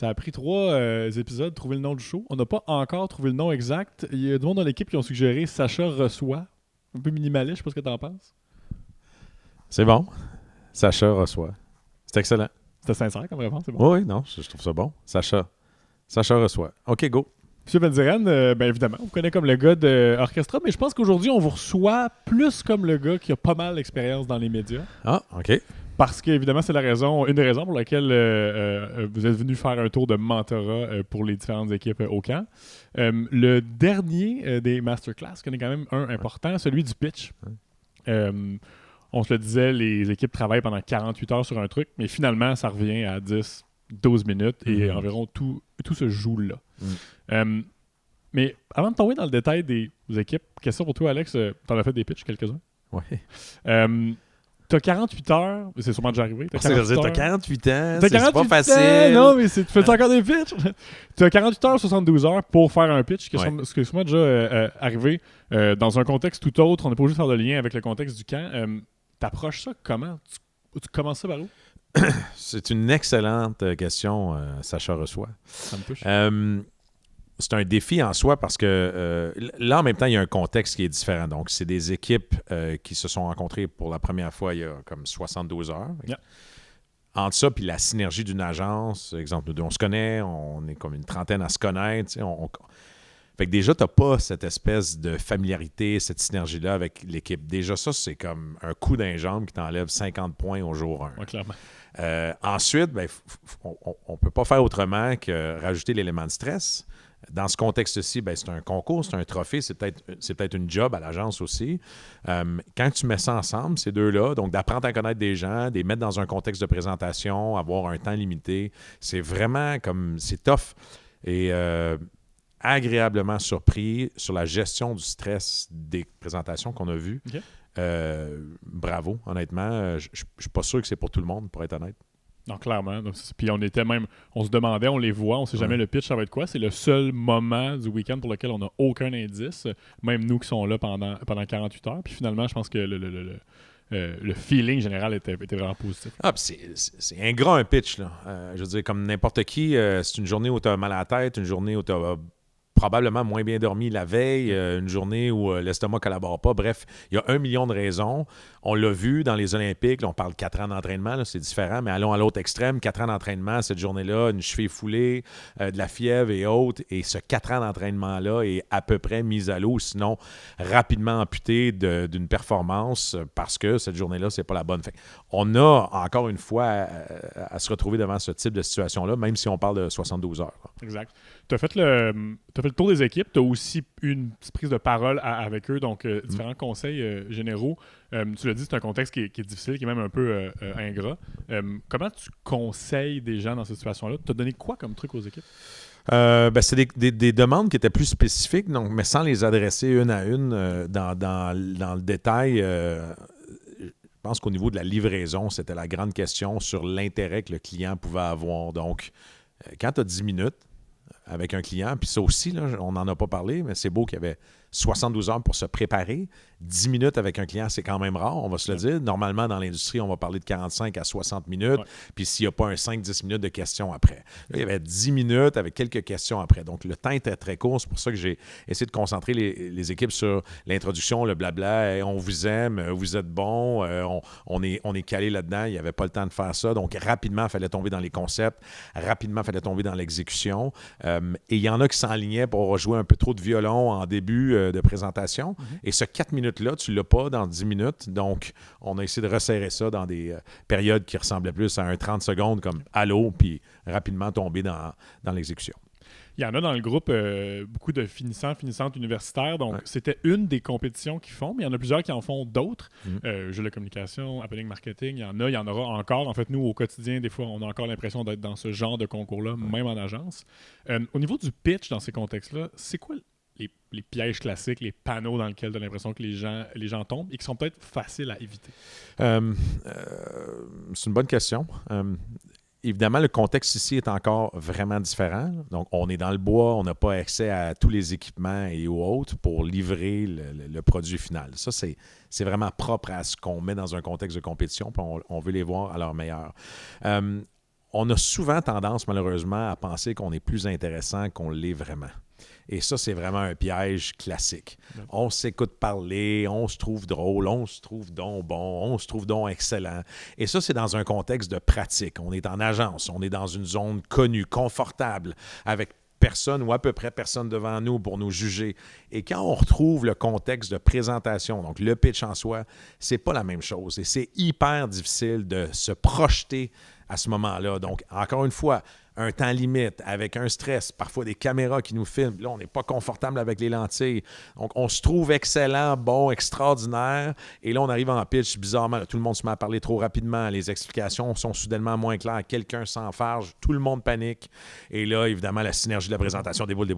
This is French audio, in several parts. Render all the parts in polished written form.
Ça a pris 3 épisodes de trouver le nom du show. On n'a pas encore trouvé le nom exact. Il y a du monde dans l'équipe qui ont suggéré Sacha reçoit. Un peu minimaliste, je sais pas ce que t'en penses. C'est bon. Sacha reçoit. C'est excellent. C'était sincère comme réponse, c'est bon. Oui, non, je trouve ça bon. Sacha reçoit. OK, go. Monsieur Benziren, bien évidemment, on vous connaît comme le gars d'Orchestra, mais je pense qu'aujourd'hui, on vous reçoit plus comme le gars qui a pas mal d'expérience dans les médias. Ah, OK. Parce qu'évidemment, c'est une des raisons pour laquelle vous êtes venu faire un tour de mentorat pour les différentes équipes au camp. Le dernier des masterclass connaît quand même un important, celui du pitch. On se le disait, les équipes travaillent pendant 48 heures sur un truc, mais finalement, ça revient à 10, 12 minutes et environ tout se joue là. Mais avant de tomber dans le détail des équipes, question pour toi, Alex. T'en as fait des pitchs, quelques-uns? Oui. T'as 48 heures, c'est sûrement déjà arrivé. T'as 48 ans, c'est 48 pas ans, facile. non, mais tu fais encore des pitchs? T'as 48 heures, 72 heures pour faire un pitch, ce qui est sûrement déjà arrivé dans un contexte tout autre. On n'est pas obligé de faire de lien avec le contexte du camp. T'approches ça comment? Tu commences ça par où? C'est une excellente question, Sacha reçoit. Ça me touche. C'est un défi en soi parce que là, en même temps, il y a un contexte qui est différent. Donc, c'est des équipes qui se sont rencontrées pour la première fois il y a comme 72 heures. Yeah. Entre ça puis la synergie d'une agence, exemple, nous deux, on se connaît, on est comme une trentaine à se connaître. Fait que déjà, tu n'as pas cette espèce de familiarité, cette synergie-là avec l'équipe. Déjà, ça, c'est comme un coup d'un jambe qui t'enlève 50 points au jour 1. Ouais, clairement. Ensuite, on ne peut pas faire autrement que rajouter l'élément de stress. Dans ce contexte-ci, c'est un concours, c'est un trophée, c'est peut-être une job à l'agence aussi. Quand tu mets ça ensemble, ces deux-là, donc d'apprendre à connaître des gens, de les mettre dans un contexte de présentation, avoir un temps limité, c'est vraiment c'est tough. Et agréablement surpris sur la gestion du stress des présentations qu'on a vues. Okay. Bravo, honnêtement. Je ne suis pas sûr que c'est pour tout le monde, pour être honnête. Non, clairement. Puis on se demandait, on les voit, on ne sait jamais le pitch, ça va être quoi. C'est le seul moment du week-end pour lequel on n'a aucun indice, même nous qui sommes là pendant 48 heures. Puis finalement, je pense que le feeling général était vraiment positif. Ah, c'est ingrat un pitch, là. Je veux dire, comme n'importe qui, c'est une journée où tu as mal à la tête, une journée où tu as probablement moins bien dormi la veille, une journée où l'estomac ne collabore pas. Bref, il y a 1 million de raisons. On l'a vu dans les Olympiques, là, on parle 4 ans d'entraînement, là, c'est différent, mais allons à l'autre extrême, 4 ans d'entraînement, cette journée-là, une cheville foulée, de la fièvre et autres, et ce 4 ans d'entraînement-là est à peu près mis à l'eau, sinon rapidement amputé d'une performance parce que cette journée-là, c'est pas la bonne. Fait, on a encore une fois à se retrouver devant ce type de situation-là, même si on parle de 72 heures. Quoi. Exact. Tu as fait le tour des équipes, tu as aussi eu une petite prise de parole avec eux, donc différents conseils généraux. Tu l'as dit, c'est un contexte qui est difficile, qui est même un peu ingrat. Comment tu conseilles des gens dans cette situation-là? Tu as donné quoi comme truc aux équipes? C'est des demandes qui étaient plus spécifiques, donc, mais sans les adresser une à une dans le détail. Je pense qu'au niveau de la livraison, c'était la grande question sur l'intérêt que le client pouvait avoir. Donc, quand tu as 10 minutes avec un client, puis ça aussi, là, on n'en a pas parlé, mais c'est beau qu'il y avait 72 heures pour se préparer. 10 minutes avec un client, c'est quand même rare, on va se le dire. Normalement, dans l'industrie, on va parler de 45 à 60 minutes, puis s'il n'y a pas un 5-10 minutes de questions après. Là, il y avait 10 minutes avec quelques questions après. Donc, le temps était très court. C'est pour ça que j'ai essayé de concentrer les équipes sur l'introduction, le blabla. Hey, on vous aime, vous êtes bon, on est calé là-dedans. Il n'y avait pas le temps de faire ça. Donc, rapidement, il fallait tomber dans les concepts. Rapidement, il fallait tomber dans l'exécution. Et il y en a qui s'enlignaient pour jouer un peu trop de violon en début de présentation. Et ce 4 minutes-là, tu ne l'as pas dans 10 minutes. Donc, on a essayé de resserrer ça dans des périodes qui ressemblaient plus à un 30 secondes comme « Allô », puis rapidement tomber dans l'exécution. Il y en a dans le groupe beaucoup de finissantes universitaires. Donc, c'était une des compétitions qu'ils font, mais il y en a plusieurs qui en font d'autres. Jeux de communication, happening marketing, il y en aura encore. En fait, nous, au quotidien, des fois, on a encore l'impression d'être dans ce genre de concours-là, même en agence. Au niveau du pitch dans ces contextes-là, c'est quoi les pièges classiques, les panneaux dans lesquels tu as l'impression que les gens tombent et qui sont peut-être faciles à éviter? C'est une bonne question. Évidemment, le contexte ici est encore vraiment différent. Donc, on est dans le bois, on n'a pas accès à tous les équipements et autres pour livrer le produit final. Ça, c'est vraiment propre à ce qu'on met dans un contexte de compétition, puis on veut les voir à leur meilleur. on a souvent tendance, malheureusement, à penser qu'on est plus intéressant qu'on l'est vraiment. Et ça, c'est vraiment un piège classique. On s'écoute parler, on se trouve drôle, on se trouve donc bon, on se trouve donc excellent. Et ça, c'est dans un contexte de pratique. On est en agence, on est dans une zone connue, confortable, avec personne ou à peu près personne devant nous pour nous juger. Et quand on retrouve le contexte de présentation, donc le pitch en soi, c'est pas la même chose. Et c'est hyper difficile de se projeter à ce moment-là. Donc, encore une fois, un temps limite, avec un stress, parfois des caméras qui nous filment. Là, on n'est pas confortable avec les lentilles. Donc, on se trouve excellent, bon, extraordinaire. Et là, on arrive en pitch, bizarrement, là, tout le monde se met à parler trop rapidement. Les explications sont soudainement moins claires. Quelqu'un s'enfarge, tout le monde panique. Et là, évidemment, la synergie de la présentation déboule.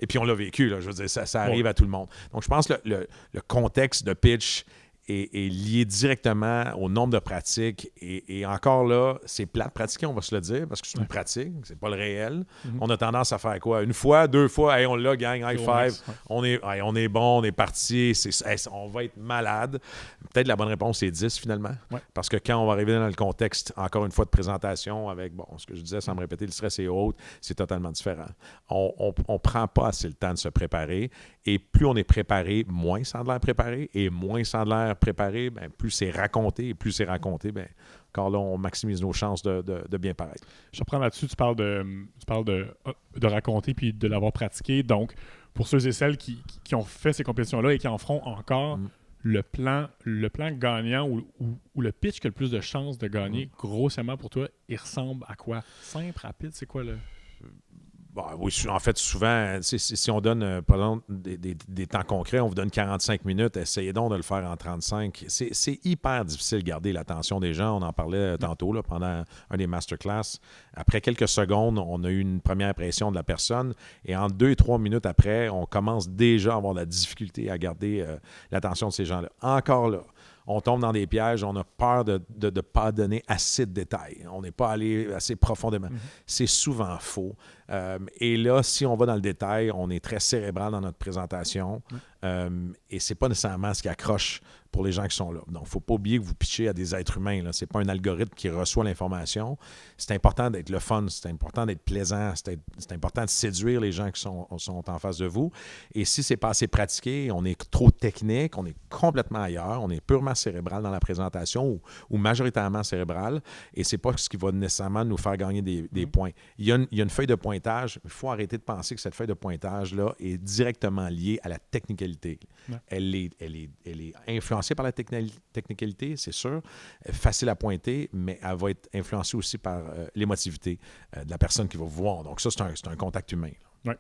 Et puis, on l'a vécu, là, je veux dire, ça arrive à tout le monde. Donc, je pense que le contexte de pitch est lié directement au nombre de pratiques. Et encore là, c'est plate pratiquer, on va se le dire, parce que c'est une pratique, c'est pas le réel. On a tendance à faire quoi? Une fois, deux fois, hey, on l'a, gang, high five. On est bon, on est parti, on va être malade. Peut-être la bonne réponse, c'est 10 finalement. Ouais. Parce que quand on va arriver dans le contexte, encore une fois, de présentation, avec, ce que je disais sans me répéter, le stress et autres, c'est totalement différent. On prend pas assez le temps de se préparer. Et plus on est préparé, moins ça a l'air préparé. Et moins ça a l'air préparé, bien, plus c'est raconté. Et plus c'est raconté, bien, encore là, on maximise nos chances de bien paraître. Je reprends là-dessus, tu parles de raconter puis de l'avoir pratiqué. Donc, pour ceux et celles qui ont fait ces compétitions-là et qui en feront encore, le plan gagnant ou le pitch qui a le plus de chances de gagner, grossièrement pour toi, il ressemble à quoi? Simple, rapide, c'est quoi le... Oui, en fait, souvent, si on donne, par exemple, des temps concrets, on vous donne 45 minutes, essayez donc de le faire en 35. C'est hyper difficile de garder l'attention des gens. On en parlait tantôt là, pendant un des masterclass. Après quelques secondes, on a eu une première impression de la personne et en 2 et 3 minutes après, on commence déjà à avoir de la difficulté à garder l'attention de ces gens-là. Encore là, on tombe dans des pièges, on a peur de ne pas donner assez de détails. On n'est pas allé assez profondément. C'est souvent faux. Et là, si on va dans le détail, on est très cérébral dans notre présentation et c'est pas nécessairement ce qui accroche pour les gens qui sont là. Donc, il ne faut pas oublier que vous pitchez à des êtres humains. Ce n'est pas un algorithme qui reçoit l'information. C'est important d'être le fun, c'est important d'être plaisant, c'est important de séduire les gens qui sont en face de vous. Et si ce n'est pas assez pratiqué, on est trop technique, on est complètement ailleurs, on est purement cérébral dans la présentation ou majoritairement cérébral et ce n'est pas ce qui va nécessairement nous faire gagner des points. Il y a une feuille de pointage. Il faut arrêter de penser que cette feuille de pointage-là est directement liée à la technicalité. Ouais. Elle est influencée par la technicalité, c'est sûr, facile à pointer, mais elle va être influencée aussi par l'émotivité de la personne qui va vous voir. Donc ça, c'est un contact humain. Oui.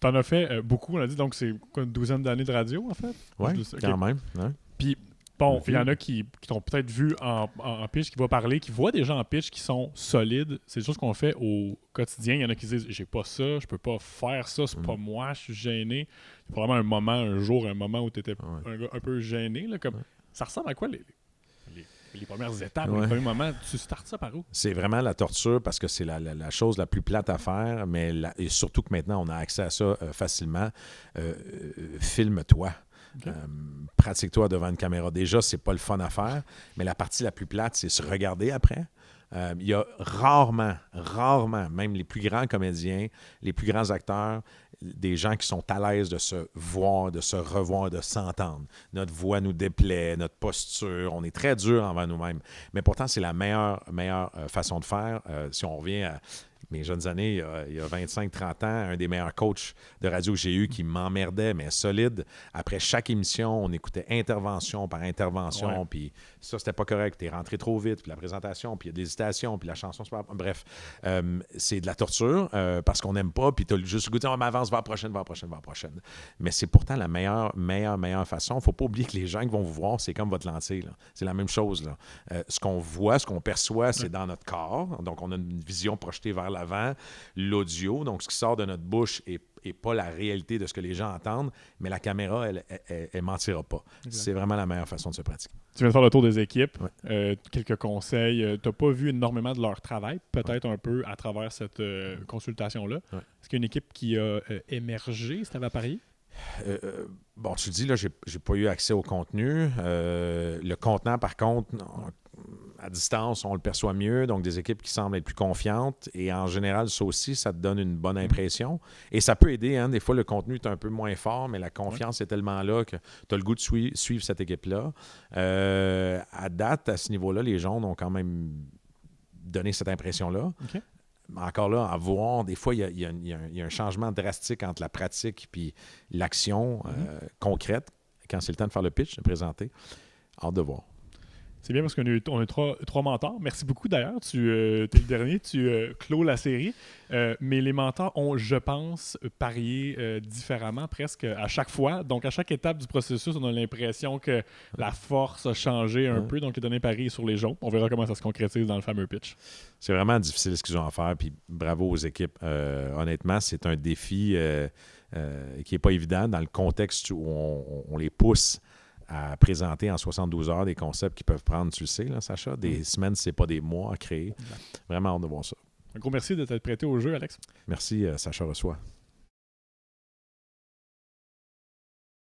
Tu en as fait beaucoup, on a dit, donc c'est une douzaine d'années de radio, en fait? Oui, quand même. Ouais. Puis, bon, il y en a qui t'ont peut-être vu en pitch, qui vont parler, qui voient des gens en pitch qui sont solides. C'est des choses qu'on fait au quotidien. Il y en a qui disent « j'ai pas ça, je peux pas faire ça, c'est pas moi, je suis gêné ». Il y a probablement un moment où tu étais un peu gêné. Là, comme, ça ressemble à quoi les premières étapes, les premiers moments? Tu startes ça par où? C'est vraiment la torture parce que c'est la chose la plus plate à faire, mais et surtout que maintenant, on a accès à ça facilement. Filme-toi. Okay. Pratique-toi devant une caméra. Déjà, c'est pas le fun à faire, mais la partie la plus plate, c'est se regarder après. Il y a rarement, même les plus grands comédiens, les plus grands acteurs, des gens qui sont à l'aise de se voir, de se revoir, de s'entendre. Notre voix nous déplaît, notre posture, on est très dur envers nous-mêmes. Mais pourtant, c'est la meilleure façon de faire. Si on revient à mes jeunes années, il y a 25-30 ans, un des meilleurs coachs de radio que j'ai eu qui m'emmerdait, mais solide. Après chaque émission, on écoutait intervention par intervention, puis ça, c'était pas correct. T'es rentré trop vite, puis la présentation, puis il y a de l'hésitation, puis la chanson, c'est pas... Bref, c'est de la torture parce qu'on n'aime pas, puis t'as juste le goût de dire « avance vers la prochaine. » Mais c'est pourtant la meilleure façon. Faut pas oublier que les gens qui vont vous voir, c'est comme votre lentille. Là. C'est la même chose. Là. Ce qu'on voit, ce qu'on perçoit, c'est dans notre corps. Donc, on a une vision projetée vers l'avant, l'audio, donc ce qui sort de notre bouche est pas la réalité de ce que les gens entendent, mais la caméra, elle mentira pas. Exact. C'est vraiment la meilleure façon de se pratiquer. Tu viens de faire le tour des équipes, quelques conseils. Tu n'as pas vu énormément de leur travail, peut-être un peu à travers cette consultation-là. Est-ce qu'il y a une équipe qui a émergé, si tu avais à parier? Bon, tu dis, là, j'ai pas eu accès au contenu. Le contenant, par contre, à distance, on le perçoit mieux, donc des équipes qui semblent être plus confiantes. Et en général, ça aussi, ça te donne une bonne impression. Et ça peut aider, hein, des fois, le contenu est un peu moins fort, mais la confiance est tellement là que tu as le goût de suivre cette équipe-là. À date, à ce niveau-là, les Jaunes ont quand même donné cette impression-là. OK. Encore là, à voir, des fois, il y a un changement drastique entre la pratique et l'action concrète, quand c'est le temps de faire le pitch, de présenter. Hâte de voir. C'est bien parce qu'on a eu trois mentors. Merci beaucoup d'ailleurs. Tu es le dernier, tu clôt la série. Mais les mentors ont, je pense, parié différemment presque à chaque fois. Donc, à chaque étape du processus, on a l'impression que la force a changé un peu. Donc, les données parient sur les Jaunes. On verra comment ça se concrétise dans le fameux pitch. C'est vraiment difficile ce qu'ils ont à faire. Puis bravo aux équipes. Honnêtement, c'est un défi qui n'est pas évident dans le contexte où on les pousse à présenter en 72 heures des concepts qui peuvent prendre, tu le sais, là, Sacha, des semaines, c'est pas des mois à créer. Vraiment hâte de voir ça. Un gros merci de t'être prêté au jeu, Alex. Merci, Sacha Reçoit.